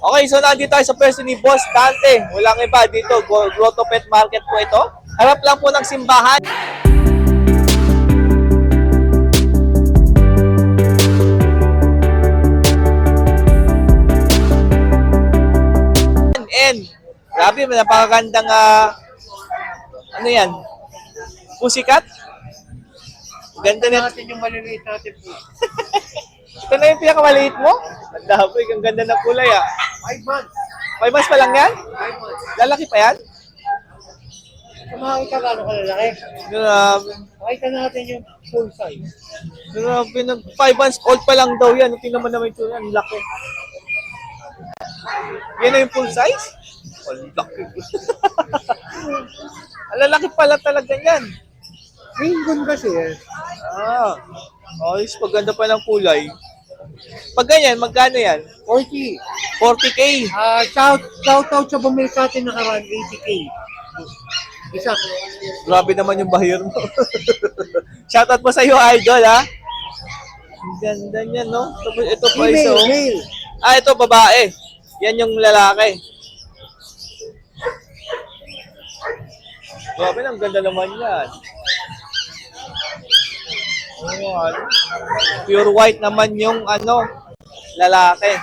Okay, so nandito tayo sa pwesto ni Boss Dante. Walang iba dito, Grotto Pet Market po ito. Harap lang po ng simbahan. And, grabe, napakagandang, ano yan? Pussycat? Ganda na. Natin yung maliliit natin po. Ito na yung pinakamaliit mo? Ang dami, ang ganda ng kulay 5 months. 5 months pa lang yan? 5 months. Lalaki pa yan? Kumakita gano'ng kalalaki. Grabe. Makita natin yung full size. Grabe, 5 months old pa lang daw yan. Tingnan mo naman ito yan, laki. Yan na yung full size? Ang laki. Ang lalaki pala talaga yan. Ringon kasi eh. Ayos, paganda pa ng kulay. Pag ganyan, magkano yan? 40. 40K. Shout out sa bumili sa atin nakaraan, 80K. Isa. Grabe naman yung bahir mo. Shoutout po sa iyo, idol, ha? Ang ganda niya, no? Ito pa isa, oh. Male. Ito, babae. Yan yung lalaki. Grabe, ang ganda naman yan. Pure white naman yung lalaki.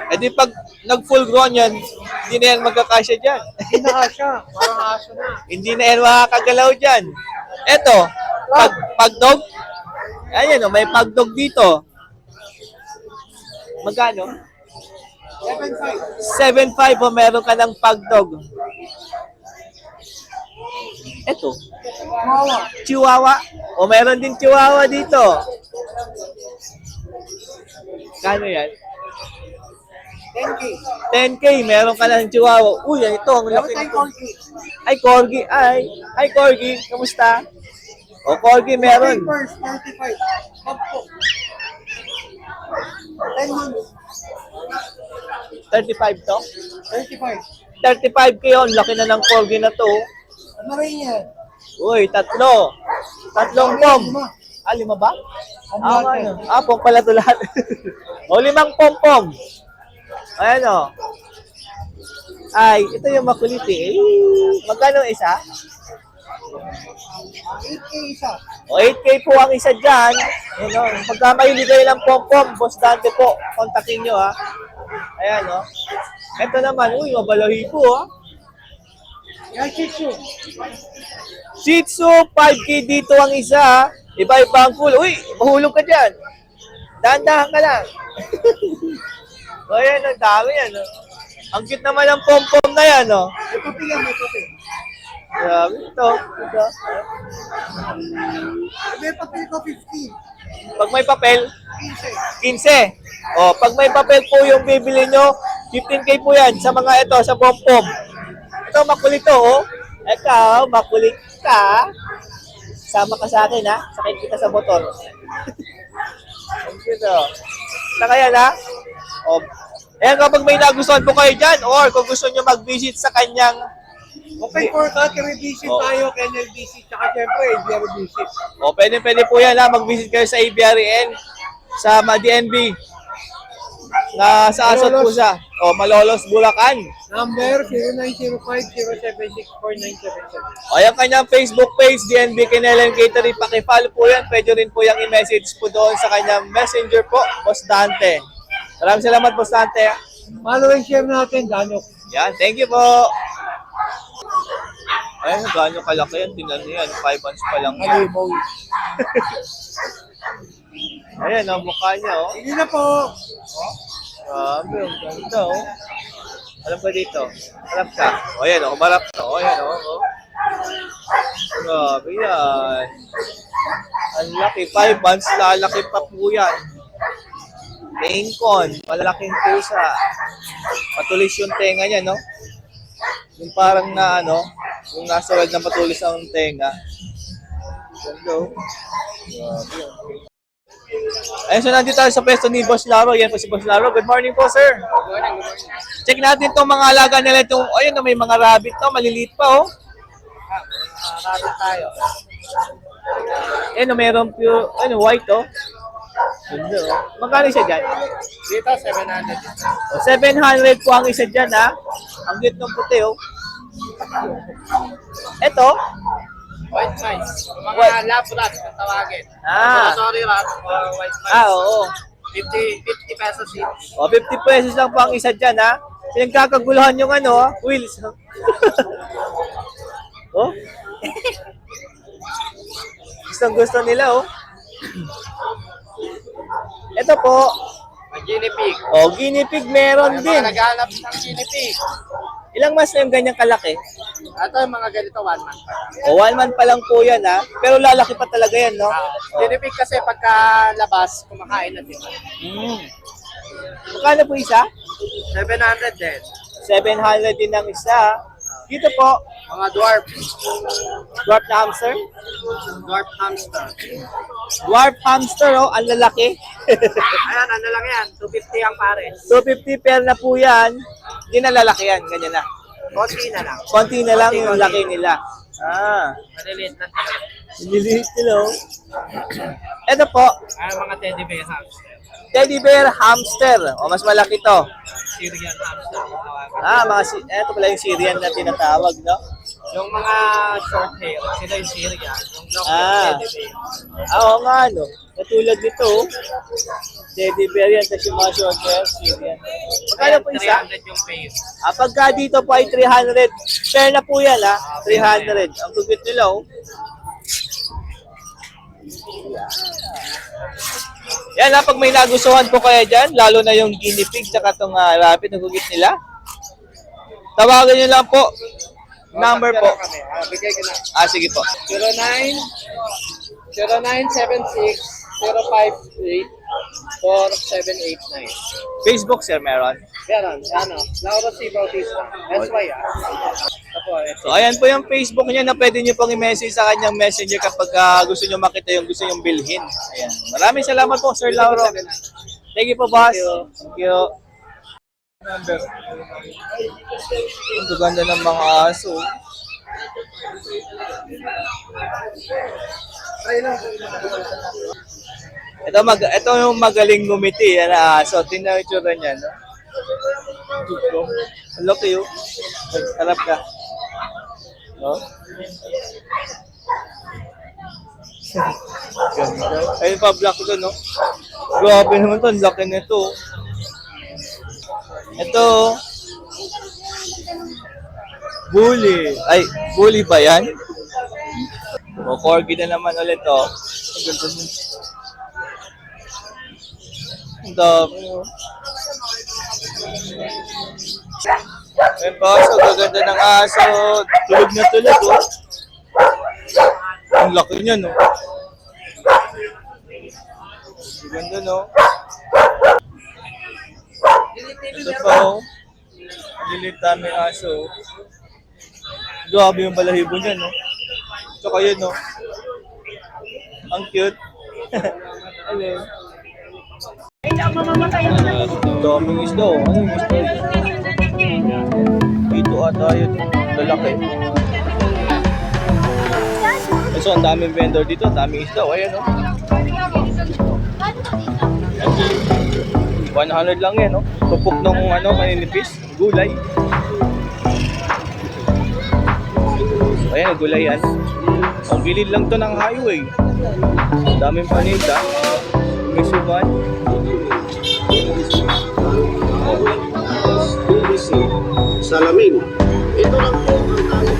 E di pag nag full grown yan, hindi na yan magkakasya dyan. Hindi na siya. Parang aso na. Hindi na yan makakagalaw dyan. Eto, pagdog. Ayan o, may pagdog dito. Magkano? 7.5. 7.5 o meron ka ng pagdog. Eto, Chihuahua. O meron din Chihuahua dito. Kano yan? 10K. 10K, meron ka ng Chihuahua. Uy, ito, ang laki Meron nito. tayong Ay, Corgi. Ay, Corgi. Kamusta? O, Corgi, meron. Papers, 35. Pagpo. 10 months. 35 to? 35. 35K yun. Laki na ng Corgi na to. Ano rin yan? Uy, tatlo. Tatlong pom. 5 ba? Pom pala to lahat. O, 5 pom-pom. Ayan o. Ay, ito yung makulit eh. Magkano isa? 8K isa. O, 8K po ang isa dyan. Pagka may bigay ng pom-pom, Boss Dante po, kontakin nyo ha. Ayan o. Ito naman, uy, mabalahi po ha. Yan, Shih Tzu. Shih Tzu, 5K dito ang isa ha. Iba-iba ang cool. Uy, mahulog ka dyan. Dahan-dahan ka lang. O yan, ang dami yan. Ang cute naman ng pom-pom na yan. May kape yan, may kape. Grabe ito. May papel ko 15. Pag may papel, 15. 15. O, pag may papel po yung bibili nyo, 15K po yan sa mga ito, sa pom-pom. Ito, makulit to, oh. Ikaw, makulit ka. Sama ka sa akin, ha? Sakit kita sa motor. Thank you, to. Saka yan, ha? O, ayan, kapag may nagustuhan po kayo dyan, or kung gusto nyo mag-visit sa kanyang Okay, for country visit tayo, kennel visit, tsaka syempre, aviary visit. O, pwede po yan, ha? Mag-visit kayo sa ABRN, sa DNB, na sa Asot po siya. O, Malolos, Bulacan. Number 0905-076-4977. O, yung kanyang Facebook page, DNB Kennel and Catering, pakifollow po yan. Pwede rin po yung i-message po doon sa kanyang messenger po, Boss Dante. Maraming salamat, Boss Dante. Follow and share natin, Danok. Yan, thank you po. Ayun, gano'ng kalaki yan. Tingnan niyo yan, 5 months pa lang yan. Halimaw. Ayan, ang mukha niya, oh. Sige na po. Grabe, ang ganda, oh. Alam ka dito. Alam ka. O, ayan, oh. Marap to. O, ayan, oh. Grabe yan. Ang laki. 5 months, lalaki pa po yan. Maine Coon. Malaking pusa. Matulis yung tenga niya, no? Yung parang na, yung nasa wag na matulis ang tenga. Hello. Grabe. Ayun, so nandito tayo sa pwesto ni Boss Laro. Yan po si Boss Laro. Good morning po, sir. Good morning. Check natin itong mga alaga nila. Itong, ayun, may mga rabbit to. Maliliit pa, oh. Rabbit tayo. Ayun, mayroon pure, white, oh. Ganda, oh. Magkano isa dyan? Dito, 700. O, 700 po ang isa dyan, ha? Ang cute ng puti, oh. Ito, White mice. Mga White. lab rat, kung tawagin. Ah. Laboratory rat or white mice. oo. 50 pesos each. O, 50 pesos lang po ang isa dyan, ha? Pinagkakaguluhan yung ano, ha? Wheels. Oh. Gustong gusto nila, oh. Ito po. Guinea pig. Oh, guinea pig meron Ay, din. mga naghahanap ng guinea pig. Ilang months na yung ganyang kalaki? Ito yung mga ganito, 1 month pa. O, 1 month pa lang po yan, ha? Pero lalaki pa talaga yan, no? Guinea pig kasi pagka labas, kumakain na din. Magkano po isa? 700 din. 700 din ang isa. Dito po, Mga dwarf. dwarf na hamster. Dwarf hamster. Dwarf hamster, oh, ang lalaki. Ayan, ano lang yan, 250 ang pares. 250 pair na po yan. Hindi na lalaki yan, ganyan na. Konti na lang. Konti na lang yung laki nila. Ah, Maliliit lang. nililiit nila, oh. Ito po, Ay, mga teddy bear hamster. teddy bear hamster. O, mas malaki to. Syrian hamster. kung tawagin. Ah, eto pala yung Syrian na tinatawag, no? Yung mga short hair, sila yung Syrian. Yung long Ah. hair, teddy bear. Oo nga, no? Katulad nito, oh. Teddy bear yan, tapos yung mga short hair, Syrian. Magkano po isa? 300 yung face. Pagka dito po ay 300. Share na po yan, ha? 300. Ang gugit nila, oh. Yan, ha? Pag may nagustuhan po kaya dyan, lalo na yung guinea pig tsaka itong rabbit na gugit nila, tawagan nyo lang po. Number po. Bigay ko na. Sige po. 09-0976-058-4789. Facebook, sir, meron. Meron, ano, Laura C. Bautista. SY, Ito po, ito. So, ayan po yung Facebook niya na pwede nyo pong i-message sa kanyang messenger kapag gusto nyo makita yung gusto nyong bilhin. Ayan. Maraming salamat po, Sir Lauro. Thank you po, boss. Thank you. Ang ganda ng mga aso. Ito yung magaling ngumiti. Yan na aso. Tingnan yung itsura niya, no? Ang laki, oh. Harap ka. No? Ganda. Ayun pa, black doon, no? Grabe naman to. Ang laki nito. Ito. Bully. Ay, bully ba yan? O, corgi na naman ulit, oh. Ang ganda nun. Ang dami, oh. Ayun pa, so gaganda ng aso. Tulog na tulog, oh. Ang laki niya, no? Ang ganda, no? Ito pa, oh. Lilit namin aso. Grabe yung balahibo niya, no? Tsaka yun, no? Ang cute. Hello. Daming isda, oh. Ano yung isda? Dito ata yun. Lalaki. So, ang daming vendor dito. Ang daming isda, oh. Ayan, oh. 100 lang yan, no? Tupok ng maninipis, gulay. Ayan, gulay yan. Ang gilid lang to ng highway. Daming paninda. May suman. Salamin. Ito lang po ang tawag.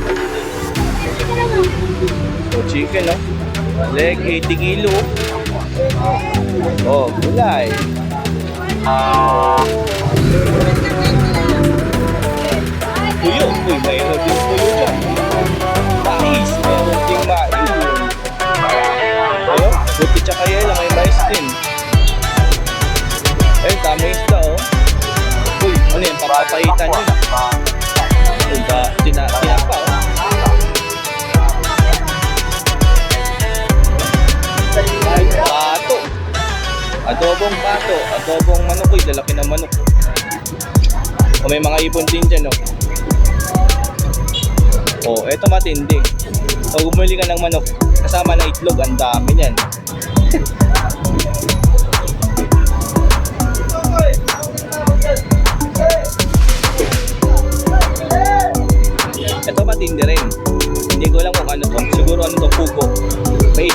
Chicken, no? Leg, 80 kilo. Oh, gulay. Tuyo. Uy, mayroon din tuyo dyan. Mais. Mayroon din mais. Ayun, buti tsaka yelo. May mais din. Ayun, dami isda, oh. Uy, ano yan? Papapaitan yun. Uy, tinapa, oh. Pato. Adobong pato. Adobong manok. Uy, lalaki ng manok. O may mga ibon din dyan, no? O, eto matindi. Pag bumili ka ng manok, kasama ng itlog, ang dami niyan.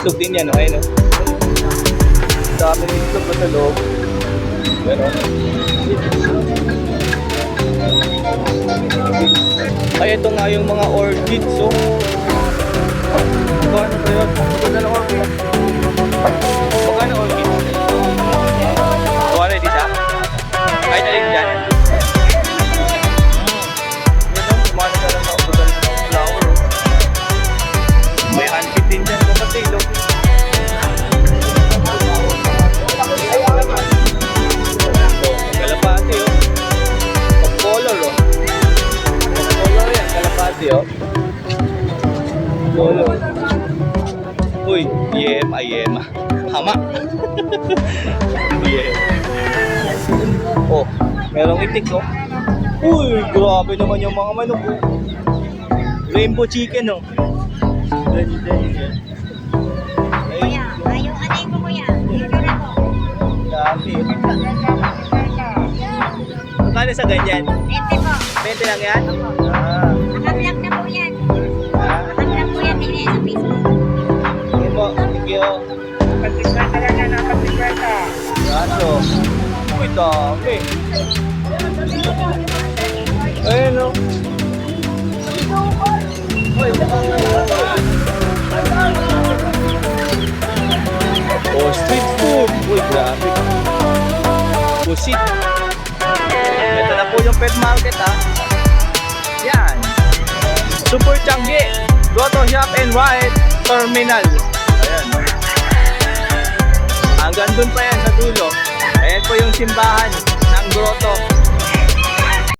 itlog din yan, okay, no? Dami ng itlog pa sa loob. Pero, ay, ito nga yung mga orchids, so. Ano ba yun? Maganda ng orchid. Maganda orchid. Wala, di siya? Kahit alin dyan. Kumano ka lang na uputan ng flower. May handpit din dyan kapatid. Kalapati, oh. Pag-color, oh. Pag-color yan, kalapati, oh. Color. Uy, yema, yema. Hama. Yeah. Oh, merong itik, oh. Uy, grabe naman yung mga manok, oh. Rainbow chicken, oh. Kuya, yung anay ko kuya. Ito na po. Dami. Magkano sa ganyan? 20 po. 20 lang yan? Opo. Ah. Naka-vlog na po yan. Ah. Naka-vlog po yan. Tingnan sa Facebook. Sige po, thank you. Kapag-50 lang yan, kapag-50. Gaso. Uy, dami. Ayun, oh. Oh, street food. Uy, grabe. Busit. Ito na po yung pet market, ha. Yan. Super Changi. Grotto Shop and Ride Terminal. Ayan. Hanggang dun pa yan sa dulo. Ayan po yung simbahan ng Grotto